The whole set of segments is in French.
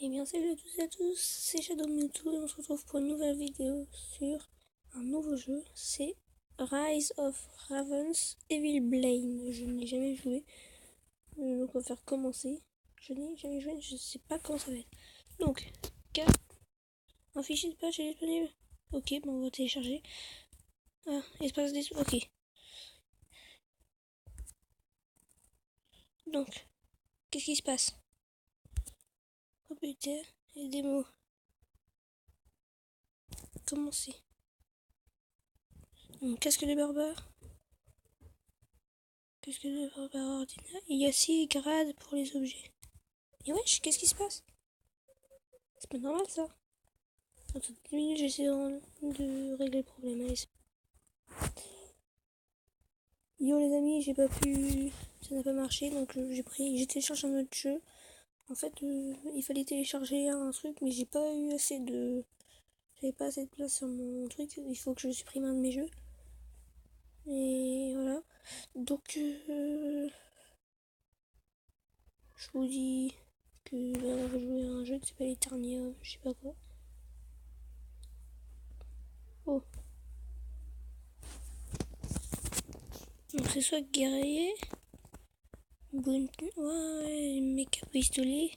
Eh bien salut à tous et à tous, c'est Shadow Mewtwo et on se retrouve pour une nouvelle vidéo sur un nouveau jeu, c'est Rise of Ravens Evil Blaine. Je n'ai jamais joué, donc on va faire commencer. Je n'ai jamais joué, je ne sais pas comment ça va être. Donc, un fichier de page est disponible. Ok, bon on va télécharger. Ah, espace des... Ok. Donc, qu'est-ce qui se passe? Computer et démo. Commencer. Casque de barbare. Qu'est-ce que de barbare ordinaire? Il y a 6 grades pour les objets. Et wesh, qu'est-ce qui se passe? C'est pas normal ça. Attends 10 minutes, j'essaie de régler le problème. Allez. Yo les amis, j'ai pas pu. Ça n'a pas marché donc j'ai téléchargé un autre jeu. En fait, il fallait télécharger un truc, mais j'ai pas eu assez de. J'avais pas assez de place sur mon truc. Il faut que je supprime un de mes jeux. Et voilà. Donc, je vous dis que on va jouer à un jeu qui s'appelle Eternia, je sais pas quoi. Oh. Donc c'est soit guerrier, bounty, ouais, mec à pistolet,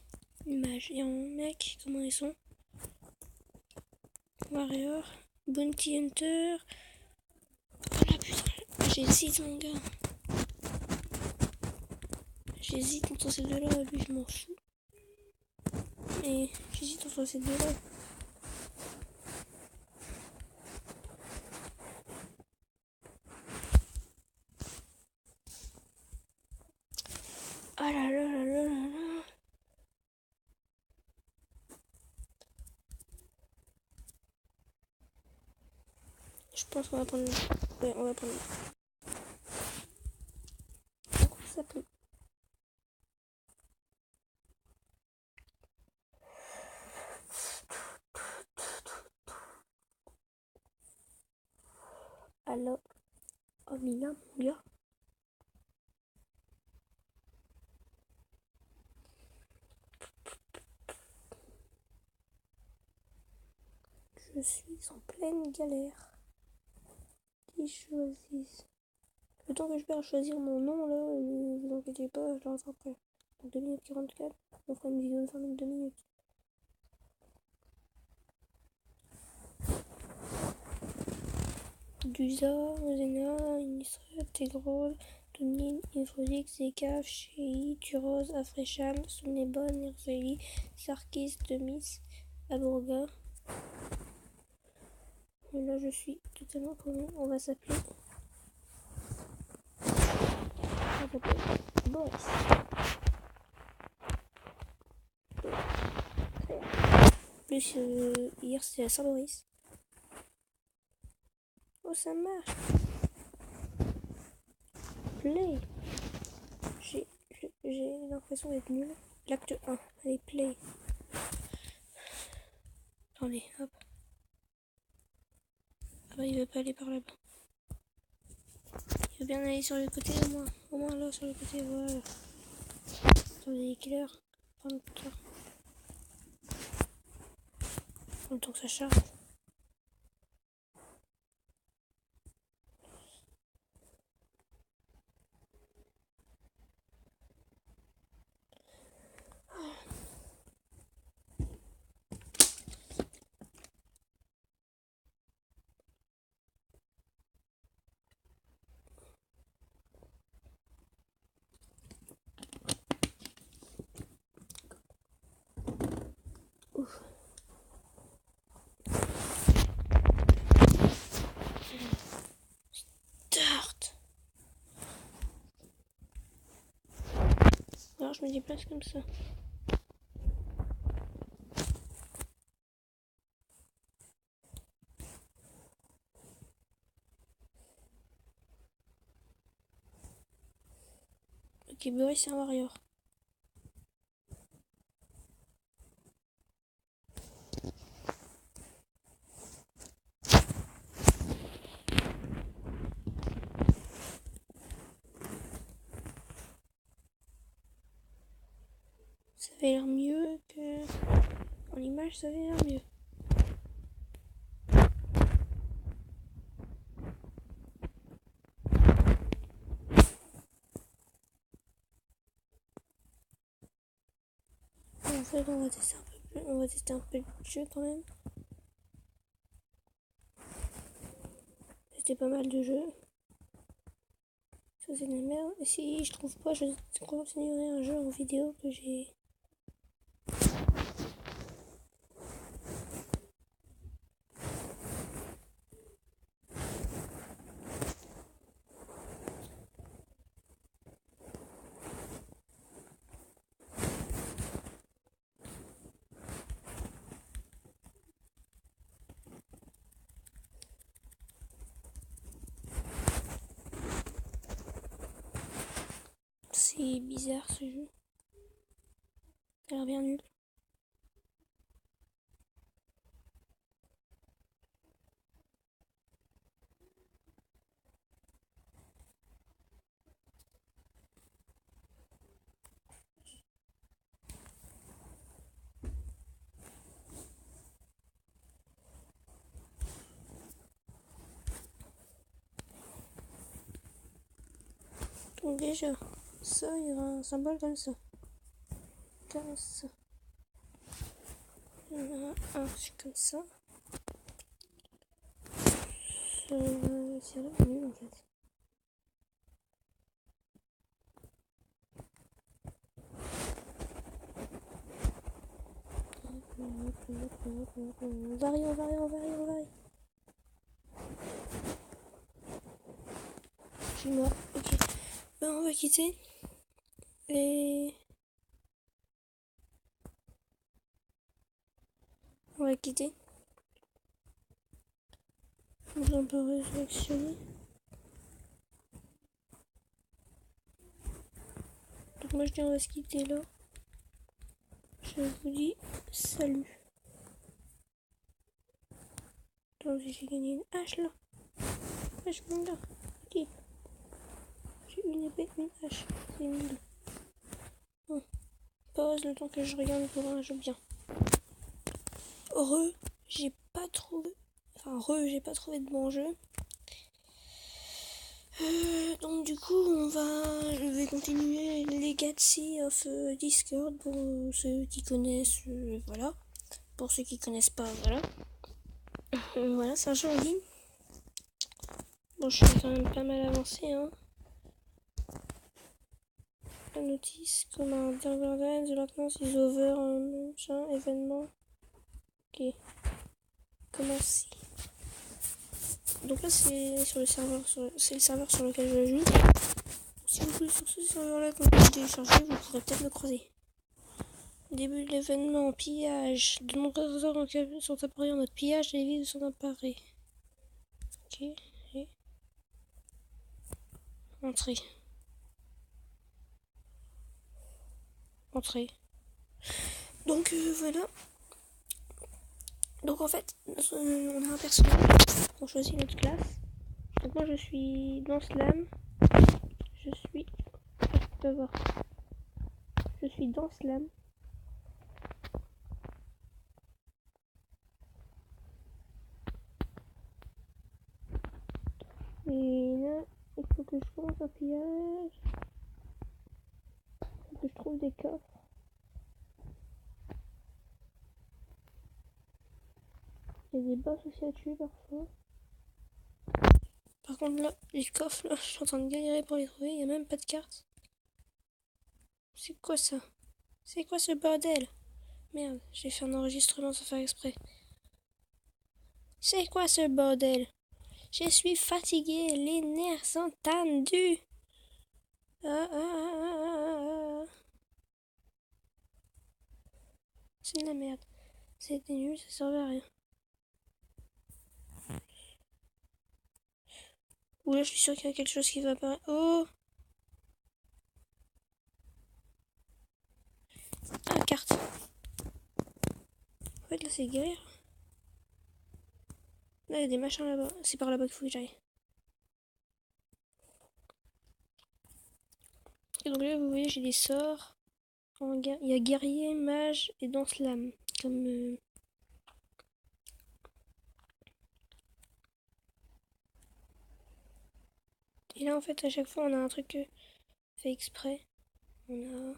mage. Et en mec, comment ils sont? Warrior, bounty hunter. Oh la putain, j'hésite mon gars. J'hésite entre ces deux-là, lui je m'en fous. Et j'hésite entre ces deux-là. Ah là là là là là là. Je pense qu'on va prendre. Ouais, on va prendre. Comment ça s'appelle? Alors. Oh Mina, mon gars. Je suis en pleine galère. Qui choisissent? Le temps que je perds à choisir mon nom là, vous inquiétez pas, je le rattraperai. Dans 2 minutes 44, on fera une vidéo de 22 minutes. Dusa, Ozena, Inisra, Tegrol, Tonine, Infosix, Zekaf, Shei, Turoz, Afresham, Sunebon, Irzeli, Sarkis, Demis, Aburga. Et là je suis totalement paumé. On va s'appeler. Boris. Plus hier c'était à Saint-Maurice. Oh ça marche. Play. J'ai l'impression d'être nul. L'acte 1. Allez, play. Attendez, hop. Ah bah il veut pas aller par là-bas. Il veut bien aller sur le côté au moins. Au moins là sur le côté, voilà. Attendez, quelle heure? 20 heures. En même temps que ça charge. Ouf. Start. Alors je me déplace comme ça. Ok, Boris c'est un warrior. Ça avait l'air mieux que... En image, ça avait l'air mieux. En fait, on va tester un peu le jeu quand même. C'était pas mal de jeux. Ça c'est de la merde. Et si je trouve pas, je continuerai un jeu en vidéo que j'ai. C'est bizarre ce jeu. Ça a l'air bien nul. Donc déjà, ça, il y aura un symbole comme ça. Comme ça. Il y en a un, c'est comme ça. C'est l'air nul en fait. On varie. Je suis mort, ok. Ben, on va quitter. Et... on va quitter. On peut résélectionner. Donc moi je dis on va se quitter là. Je vous dis salut. Donc j'ai gagné une hache là. Hache mon gars. Ok. J'ai une épée, une hache. C'est nul. Bon. Pause le temps que je regarde pour un jeu bien. J'ai pas trouvé. Enfin, j'ai pas trouvé de bon jeu. Donc du coup, je vais continuer Legacy of Discord pour ceux qui connaissent, voilà. Pour ceux qui connaissent pas, voilà. Voilà, c'est un jeu en ligne. Bon, je suis quand même pas mal avancé, hein. La notice, comme un Garden, The Likeness is over, machin, événement. Ok. Commencer. Donc là, c'est sur le serveur, c'est le serveur sur lequel je joue. Si vous jouez sur ce serveur-là, quand vous le téléchargez, vous pourrez peut-être le croiser. Début de l'événement, pillage. De nombreux heures sont apparus en mode pillage, les villes sont emparées. Ok. Et... entrée. Entrée. Donc voilà. Donc en fait, on a un personnage. On choisit notre classe. Donc moi je suis dans Slam. Je suis... tu peux voir. Je suis dans Slam. Et là, il faut que je commence un pillage. Il faut que je trouve des coffres. Il y a des boss aussi à tuer parfois. Par contre là, les coffres là, je suis en train de galérer pour les trouver, il n'y a même pas de carte. C'est quoi ça? C'est quoi ce bordel? Merde, j'ai fait un enregistrement sans faire exprès. C'est quoi ce bordel? Je suis fatigué, les nerfs sont tendus. C'est de la merde. C'était nul, ça servait à rien. Ou là, je suis sûr qu'il y a quelque chose qui va apparaître. Oh! Ah, la carte. En fait, là, c'est guerrière. Là, il y a des machins là-bas. C'est par là-bas qu'il faut que j'aille. Et donc là, vous voyez, j'ai des sorts. Il y a guerrier, mage et danse lame. comme... Et là, en fait, à chaque fois, on a un truc fait exprès. On a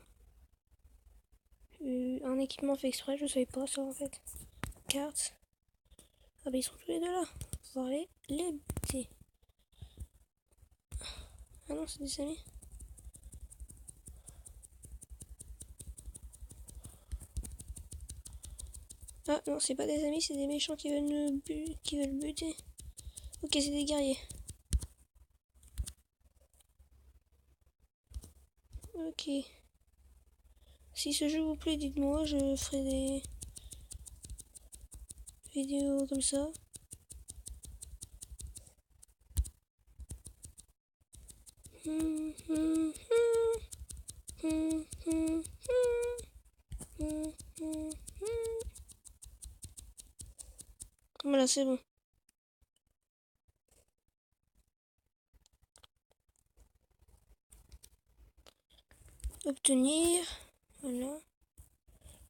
un équipement fait exprès, je savais pas ça, en fait. Cartes. Ah bah, ils sont tous les deux là. On va pouvoir les buter. Ah non, c'est des amis. Ah non, c'est pas des amis, c'est des méchants qui veulent qui veulent buter. Ok, c'est des guerriers. Ok. Si ce jeu vous plaît, dites-moi, je ferai des vidéos comme ça. Voilà, c'est bon. Obtenir. Voilà.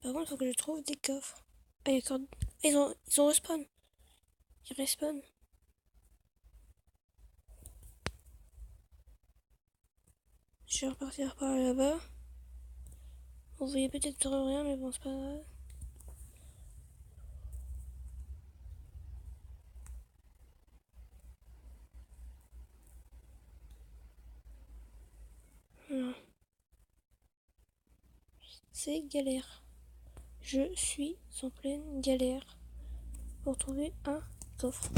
Par contre, il faut que je trouve des coffres. Ah, d'accord. Ils ont respawn. Ils respawn. Je vais repartir par là-bas. Vous voyez peut-être rien, mais bon, c'est pas grave. Non. C'est galère. Je suis en pleine galère pour trouver un coffre.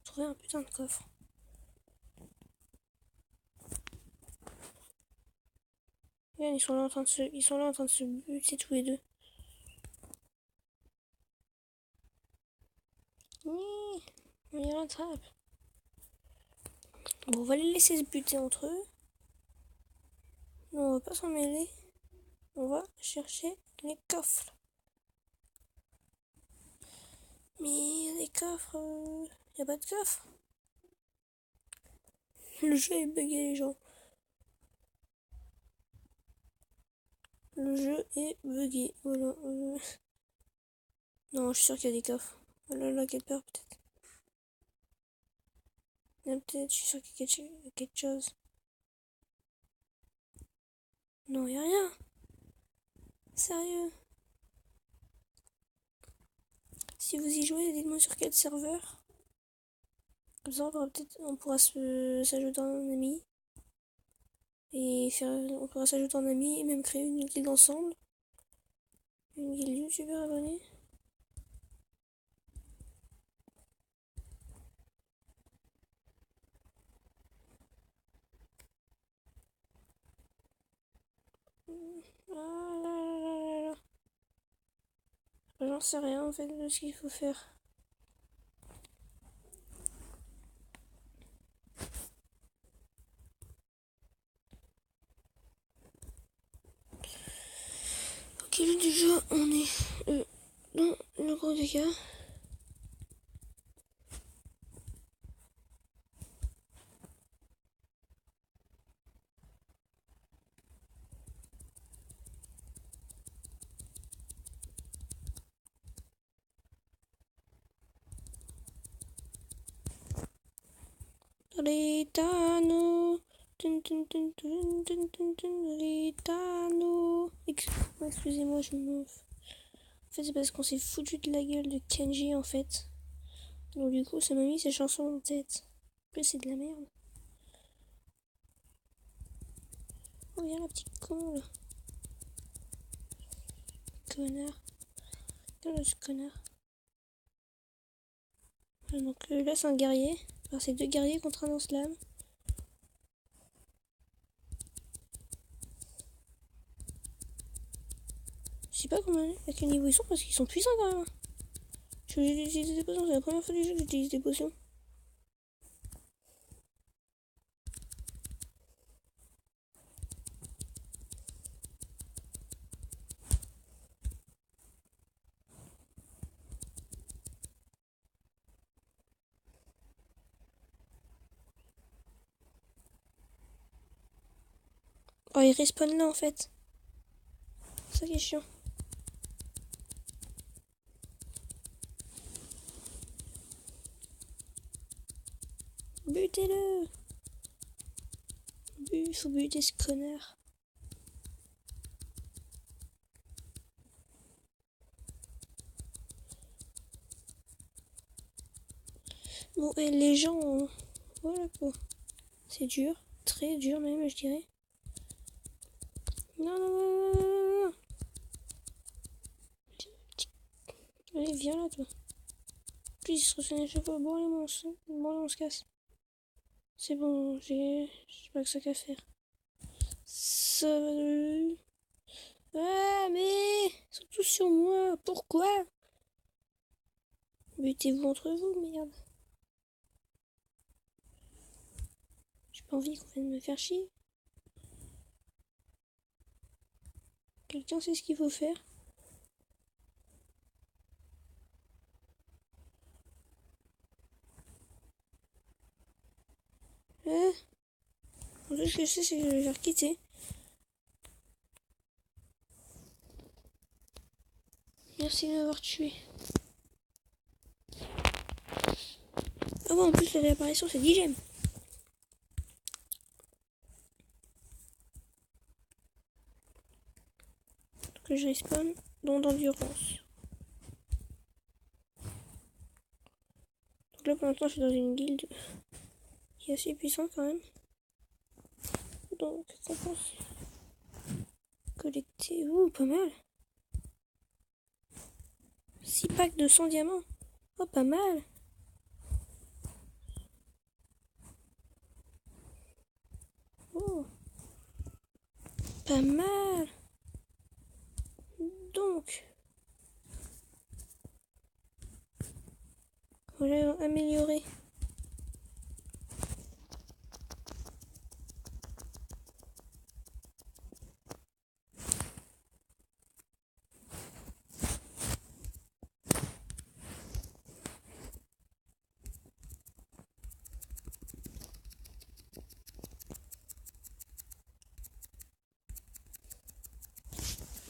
Trouver un putain de coffre. Regarde, ils sont là en train de se buter tous les deux. Oui, on y rattrape. Bon, on va les laisser se buter entre eux. Non, on va pas s'en mêler. On va chercher les coffres. Mais il y a des coffres. Il y a pas de coffre. Le jeu est bugué, les gens. Le jeu est bugué. Voilà. Non, je suis sûr qu'il y a des coffres. Oh là là, quelle peur, peut-être. Peut-être, je suis sûr qu'il y a quelque chose. Non, il n'y a rien. Sérieux. Si vous y jouez, dites-moi sur quel serveur. Comme ça, on pourra s'ajouter en ami. On pourra s'ajouter en ami et même créer une guilde ensemble. Une guilde youtubeur abonnée. Ah là là là là. J'en sais rien en fait de ce qu'il faut faire. Ok, déjà on est dans le gros dégât. Ritano. Ritano. Excusez-moi, je me... En fait, c'est parce qu'on s'est foutu de la gueule de Kenji, en fait. Donc du coup, ça m'a mis ces chansons en tête. En plus, c'est de la merde. Oh, regarde la petite con, là. Connard. Regarde ce connard. Voilà, donc là, c'est un guerrier. Alors, c'est deux guerriers contre un lance-flamme. Je sais pas à quel niveau ils sont parce qu'ils sont puissants quand même. Je suis obligée d'utiliser des potions, c'est la première fois du jeu que j'utilise des potions. Oh, ils respawnent là en fait. C'est ça qui est chiant. Butez-le. Faut buter ce connard. Bon, et les gens... Voilà quoi. C'est dur. Très dur même, je dirais. Non, non, non, non, non, non. Allez, viens là, toi. Plus il se retourne à chaque fois. Bon, allez, on se casse. C'est bon, j'ai pas que ça qu'à faire. Ça... Ah, mais... Ils sont tous sur moi. Pourquoi? Butez-vous entre vous, merde. J'ai pas envie qu'on vienne me faire chier. Quelqu'un sait ce qu'il faut faire? Tout ce que je sais, c'est que je vais le faire quitter. Merci de m'avoir tué. Ah ouais, en plus, la réapparition, c'est 10 gemmes. Que je respawn dans d'endurance. Donc là, pour l'instant, je suis dans une guilde qui est assez puissante quand même. Donc, récompense collectée. Ouh, pas mal. 6 packs de 100 diamants. Oh, pas mal. Oh, pas mal. Donc, voilà, améliorer.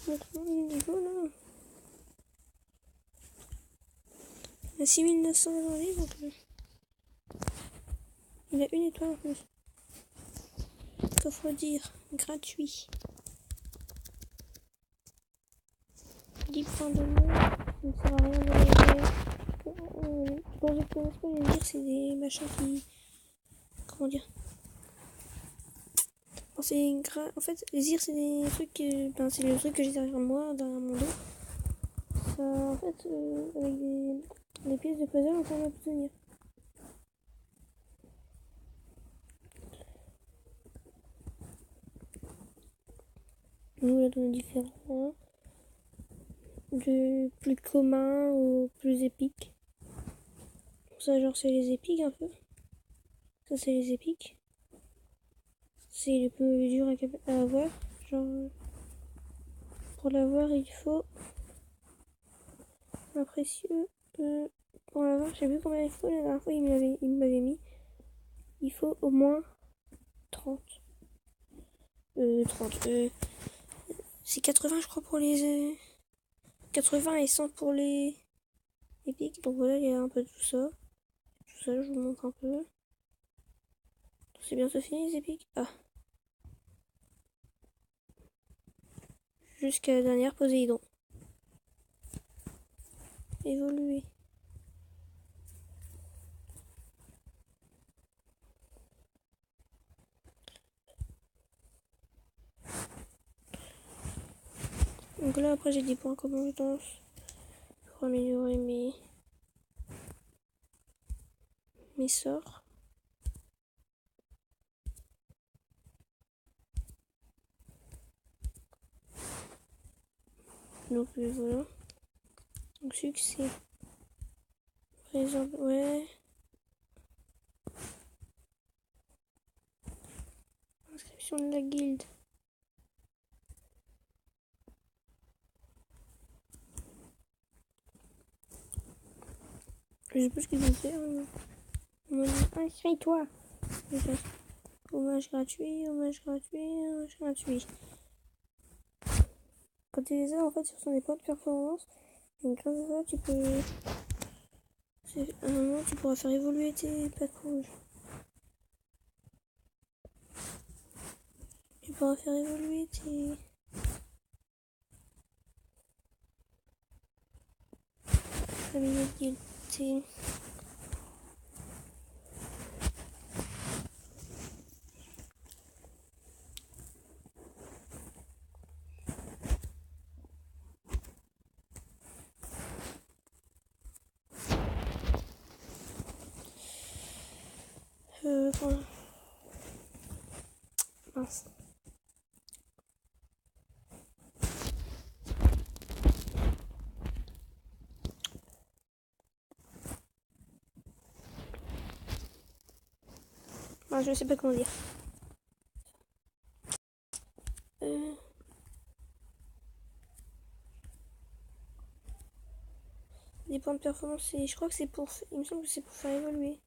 Notre niveau là. On a 6900 aujourd'hui, donc il a une étoile en plus. Coffre-dire, gratuit. 10 points de mort, ça ne sert à rien de les... Pour ceux qui connaissent pas, les dire c'est des machins qui... Comment dire? En fait, les IR c'est des trucs... c'est le truc que j'ai derrière moi, derrière mon dos. Ça, en fait, avec des pièces de puzzle, on peut l'obtenir. Nous, là, on est différents. Du plus commun au plus épique. Ça, genre, c'est les épiques un peu. Ça, c'est les épiques. C'est les plus durs à avoir. Genre, pour l'avoir, il faut un précieux. Pour l'avoir, je sais plus combien il faut. La dernière fois, il m'avait mis. Il faut au moins 30. 30. C'est 80, je crois, pour les. 80 et 100 pour les épiques. Donc voilà, il y a un peu de tout ça. Tout ça, je vous montre un peu. C'est bientôt fini les épiques. Ah. Jusqu'à la dernière Poséidon. Évoluer. Donc là après j'ai des points compétences pour améliorer mes sorts. Donc voilà. Donc succès. Présent, ouais. Inscription de la guilde. Je sais pas ce qu'ils vont faire. On m'a dit inscris-toi. Hommage gratuit, hommage gratuit, hommage gratuit. Quand tu les as en fait ce sont des points de performance. Et grâce à ça tu peux. À un moment tu pourras faire évoluer tes packs rouges. pourras faire évoluer tes... tes... Bon. Mince. Ah, je sais pas comment dire. Des points de performance, et je crois que c'est pour... Il me semble que c'est pour faire évoluer.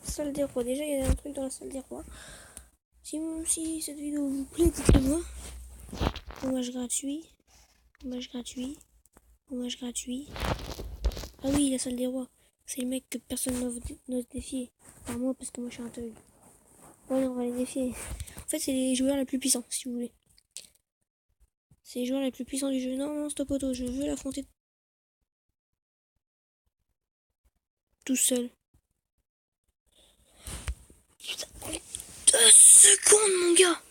Salle des rois. Déjà, il y a un truc dans la salle des rois. Si cette vidéo vous plaît, dites-le-moi. Hommage gratuit. Hommage gratuit. Hommage gratuit. Ah oui, la salle des rois. C'est le mec que personne n'ose défier. Enfin, moi, parce que moi, je suis un teug. Ouais, on va les défier. En fait, c'est les joueurs les plus puissants, si vous voulez. C'est les joueurs les plus puissants du jeu. Non, non, stop auto. Je veux l'affronter tout seul. Putain, 2 secondes, mon gars.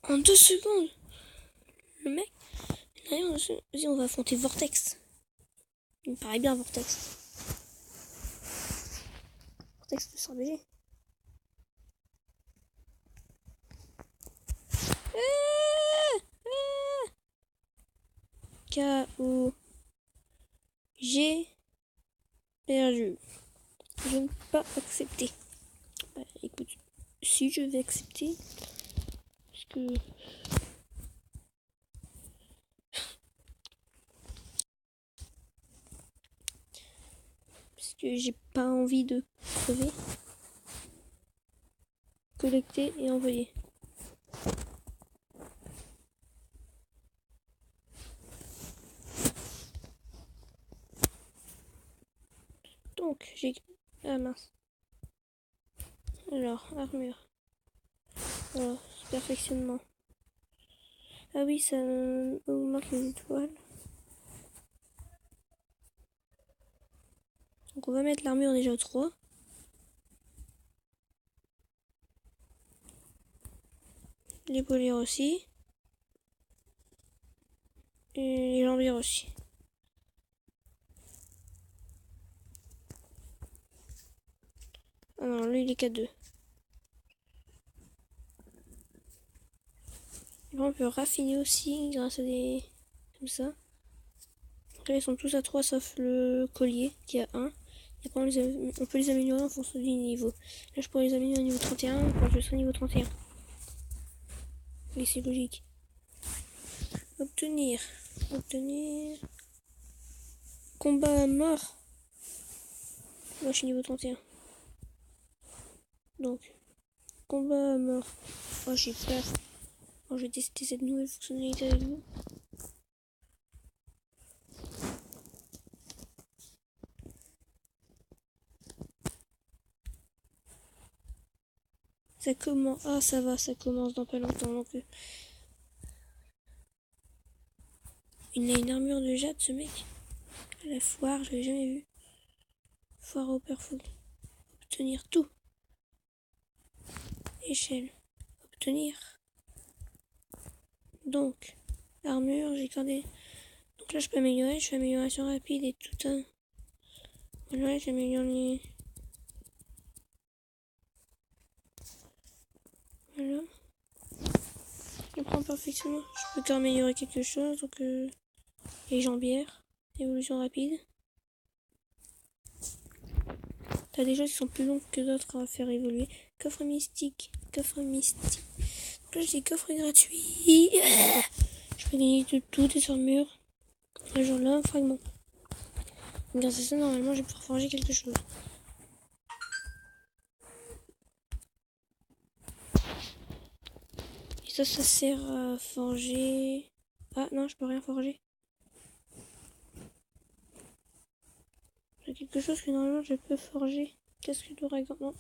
En 2 secondes. Le mec. Vas-y, on va affronter Vortex. Il me paraît bien, Vortex. Vortex de SRBG. K.O. J'ai perdu. Je ne peux pas accepter. Bah, écoute, si je vais accepter, parce que j'ai pas envie de crever. Collecter et envoyer. Donc, j'ai... Ah mince. Alors, armure. Alors, perfectionnement. Ah oui, ça augmente les étoiles. Donc on va mettre l'armure déjà au 3. L'épaulière aussi. Et les jambières aussi. Ah non, lui il est qu'à 2. Et on peut raffiner aussi grâce à des... comme ça. Donc là ils sont tous à 3 sauf le collier qui a 1. Et après on peut les améliorer en fonction du niveau. Là je pourrais les améliorer au niveau 31 quand je serai niveau 31. Et c'est logique. Obtenir. Combat à mort. Moi je suis niveau 31. Donc, combat à mort. Oh j'ai peur. Oh, je vais tester cette nouvelle fonctionnalité avec vous. Ça commence. Ah ça va, ça commence dans pas longtemps non plus. Il a une armure de jade ce mec. À la foire, je l'ai jamais vu. Foire au perfou. Obtenir tout. Échelle. Obtenir. Donc, armure, j'ai gardé. Donc là je peux améliorer, je fais amélioration rapide et tout un. Voilà, j'améliore les. Voilà. Je prends perfectionnement. Je peux qu'améliorer quelque chose, donc les jambières. Évolution rapide. T'as des choses qui sont plus longues que d'autres à faire évoluer. Coffre mystique. Coffre mystique. Donc là j'ai des coffres gratuits. Je peux gagner de tout, des armures. Là genre là un fragment. Grâce à ça normalement je vais pouvoir forger quelque chose. Et ça sert à forger. Ah non je peux rien forger. quelque chose que normalement je peux forger. Casque d'ouragan. Non.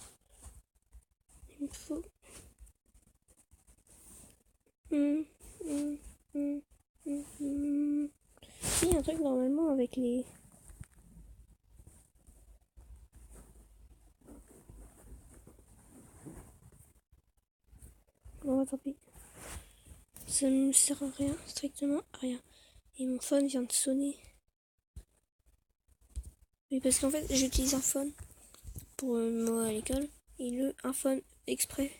Il me faut. Il y a un truc normalement avec les. Bon, tant pis. Ça ne me sert à rien, strictement à rien. Et mon phone vient de sonner. Oui, parce qu'en fait, j'utilise un phone pour moi à l'école. Et un phone exprès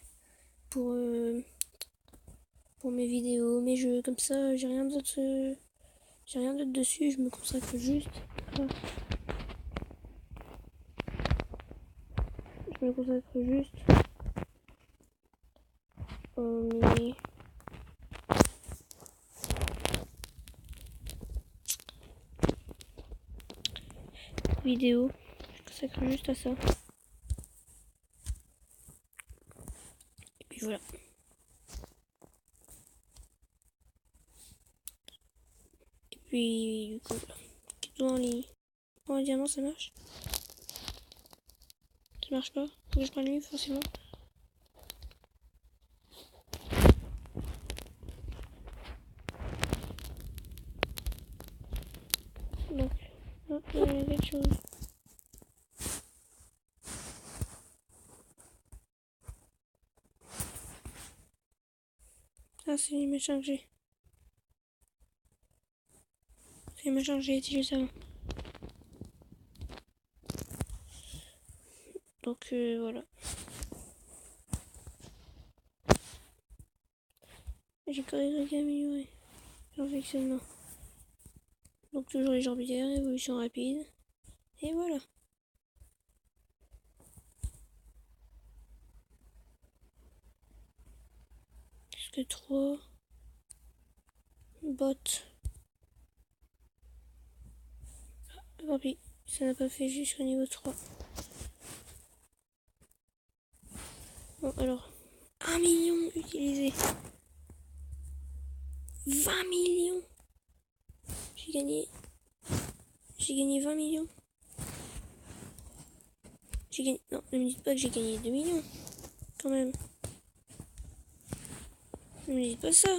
pour mes vidéos, mes jeux. Comme ça, j'ai rien d'autre. J'ai rien d'autre dessus. Je me consacre juste. Je me consacre juste mes vidéos. Je me consacre juste à ça. Et puis voilà. Et puis du coup, voilà. Dans les. En diamant, ça marche? Ça marche pas? Faut que je prenne lui forcément. Donc, non, il y a quelque chose. Ah, c'est les machins que j'ai. C'est les machins que j'ai utilisés avant. Donc voilà. J'ai quand même des trucs à améliorer. Perfectionnement. Donc toujours les jambières, évolution rapide. Et voilà. Qu'est-ce que 3 bottes. Tant pis, ça n'a pas fait jusqu'au niveau 3. Bon alors. 1 million utilisé. 20 millions. J'ai gagné 20 millions. J'ai gagné. Non, ne me dites pas que j'ai gagné 2 millions. Quand même. Ne me dites pas ça.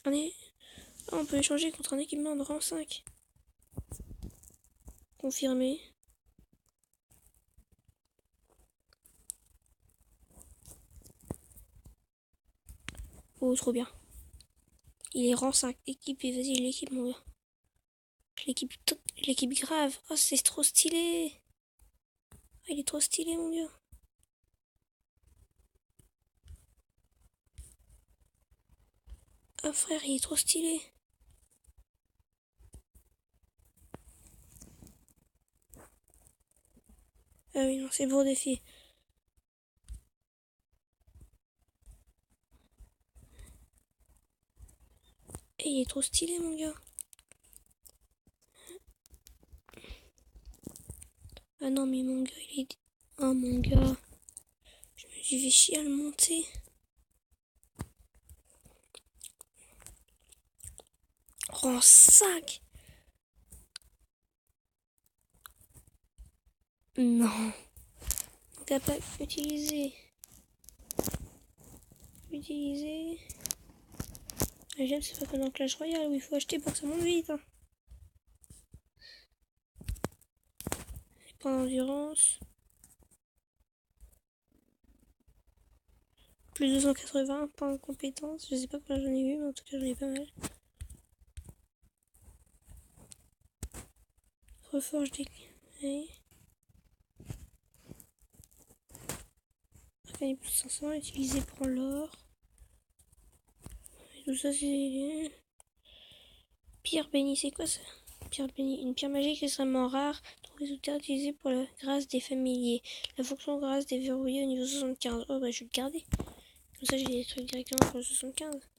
Allez. Ah, on peut échanger contre un équipement de rang 5. Confirmé. Oh, trop bien. Il est rang 5. Équipé, vas-y, l'équipe, mon gars. L'équipe grave. Oh, c'est trop stylé. Oh, il est trop stylé, mon gars. Oh, frère, il est trop stylé. Ah oui, non, c'est pour défi. Et il est trop stylé, mon gars. Ah non, mais mon gars, il est. Oh, mon gars. Je me suis fait chier à le monter. Rang 5. Non. Capable. Utiliser. J'aime, c'est pas comme dans Clash Royale où il faut acheter pour que ça monte vite. Hein. Pas d'endurance. Plus 280, pas en compétence. Je sais pas combien j'en ai eu, mais en tout cas j'en ai pas mal. Reforge des. Ouais. Gagner plus 500, utiliser pour l'or. Et tout ça c'est. Pierre bénie, c'est quoi ça? Pierre bénie, une pierre magique extrêmement rare, dont résultat utilisé pour la grâce des familiers. La fonction grâce déverrouillée au niveau 75. Oh bah je vais le garder. Comme ça j'ai des trucs directement pour le 75.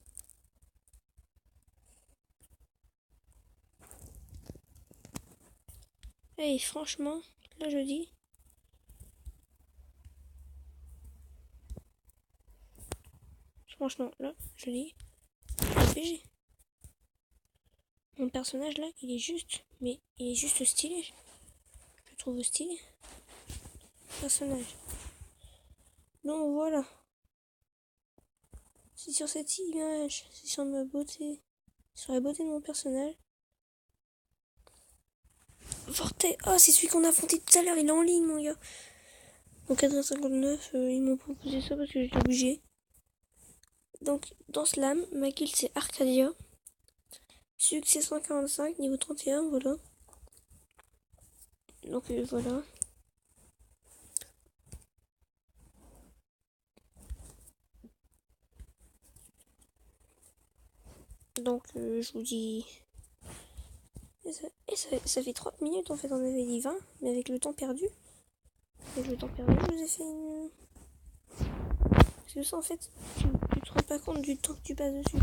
Et franchement, là je dis. Franchement, là je dis. RPG. Mon personnage là, il est juste, mais il est juste stylé. Je le trouve stylé. Personnage. Donc voilà. C'est sur cette image, c'est sur ma beauté, sur la beauté de mon personnage. Forte. Oh, c'est celui qu'on a affronté tout à l'heure, il est en ligne, mon gars. Donc 4,59, ils m'ont proposé ça parce que j'étais obligé. Donc dans Slam, ma guild c'est Arcadia. Succès 145, niveau 31, voilà. Donc voilà. Donc je vous dis... ça fait 30 minutes en fait, on avait dit 20, mais avec le temps perdu. Avec le temps perdu, je vous ai fait une... Parce que ça en fait, tu te rends pas compte du temps que tu passes dessus.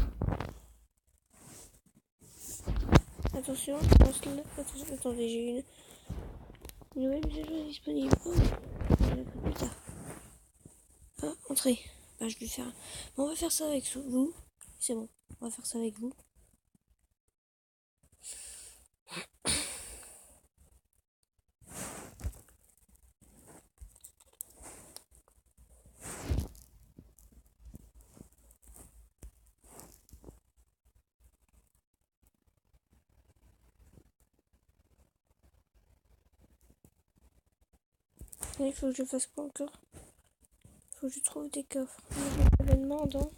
Attention, attention, attendez, j'ai une nouvelle mise à jour disponible. Oh, plus tard. Ah, entrée. Bah, je vais faire. Bon, on va faire ça avec vous. C'est bon, on va faire ça avec vous. Il faut que je fasse quoi encore? Il faut que je trouve des coffres. Événement dans.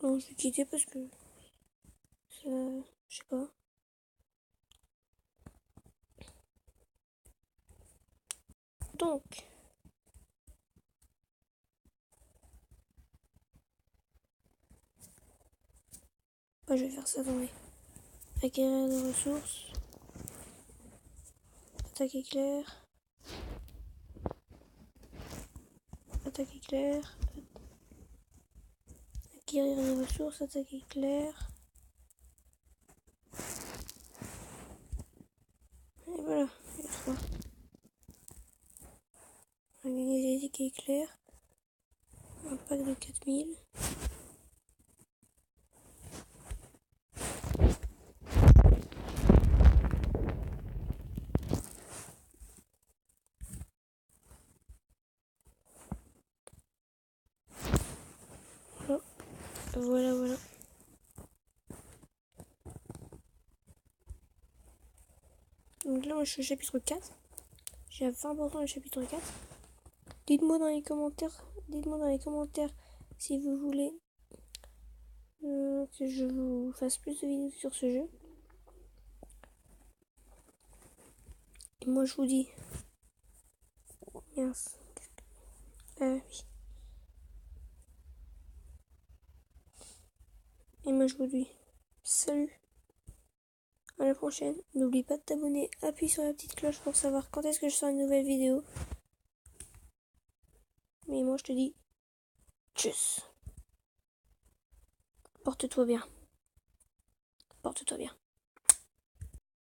Non, je vais quitter parce que. Ça. Je sais pas. Donc. Bah, je vais faire ça, attendez. Acquérir des ressources. Attaque éclair. Attaque éclair. Acquérir des ressources. Attaque éclair. Et voilà, il y a 3. On va gagner des tickets éclairs. Un pack de 4000. Voilà, voilà. Donc là, moi, je suis au chapitre 4. J'ai à 20% du chapitre 4. Dites-moi dans les commentaires si vous voulez que je vous fasse plus de vidéos sur ce jeu. Et moi, je vous dis... Mince. Oui. Et moi, je vous dis... Salut. À la prochaine. N'oublie pas de t'abonner. Appuie sur la petite cloche pour savoir quand est-ce que je sors une nouvelle vidéo. Mais moi, je te dis... Tchuss. Porte-toi bien. Porte-toi bien.